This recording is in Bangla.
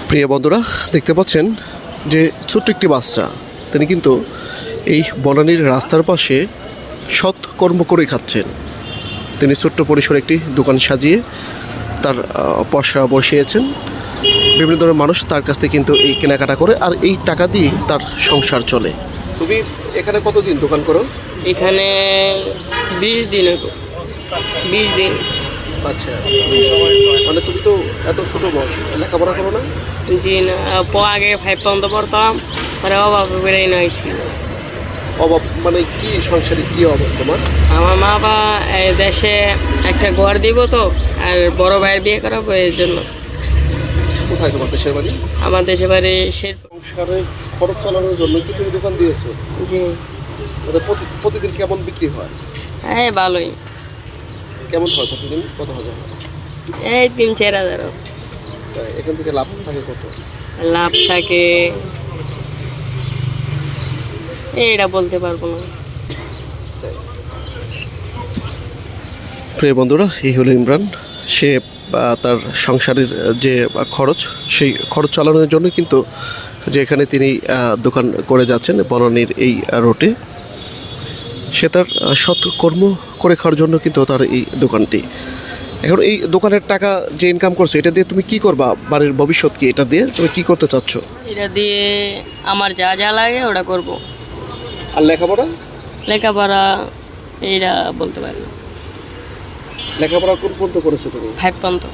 প্রিয় বন্ধুরা, দেখতে পাচ্ছেন যে ছোট্ট একটি বাচ্চা, তিনি কিন্তু এই বনানীর রাস্তার পাশে সৎ কর্ম করে খাচ্ছেন। তিনি ছোট্ট পরিসরে একটি দোকান সাজিয়ে তার পয়সা বসিয়েছেন। বিভিন্ন ধরনের মানুষ তার কাছ থেকে কিন্তু এই কেনাকাটা করে, আর এই টাকা দিয়ে তার সংসার চলে। তুমি এখানে কতদিন দোকান করো? এখানে 20 দিন হলো। 20 দিন। আচ্ছা, মানে তুমি তো এত ছোটো বয়স, লেখাপড়া করো না? জি না, আগে 5 পর্যন্ত পড়তাম, পরে অভাব বেড়েই নয়ছি। অভাব মানে কি? সংসারে কি অভাব তোমার? আমার মা বাবা দেশে একটা ঘর দিব তো, আর বড় ভাইয়ের বিয়ে করাবো এর জন্য। কোথায় তোমার দেশের বাড়ি? আমার দেশে বাড়ি সংসারে খরচ চালানোর জন্য কি তুমি দোকান দিয়েছো? জি। প্রতিদিন কেমন বিক্রি হয়? হ্যাঁ, ভালোই। কেমন হয় প্রতিদিন? কত হাজার? এই 3-4 হাজার। এখান থেকে লাভ থাকে কত? লাভ থাকে এইটা বলতে পারবো না। প্রিয় বন্ধুরা, এই হলো ইমরান। সে তার সংসারের যে খরচ, সেই খরচ চালানোর জন্য কিন্তু যে এখানে তিনি দোকান করে যাচ্ছেন বনানীর এই রোডে, সে তার সৎ কর্ম করে খাওয়ার জন্য কিন্তু তার এই দোকানটি। এখন এই দোকানের টাকা যে ইনকাম করছো, এটা দিয়ে তুমি কি করবা? বাড়ির ভবিষ্যৎ কি? এটা দিয়ে তুমি কি করতে চাচ্ছ? এটা দিয়ে আমার যা যা লাগে ওটা করব। আর লেখাপড়া? লেখাপড়া এইটা বলতে পারি না। লেখাপড়া কোন পর্যন্ত করেছো তুমি? 5 পর্যন্ত।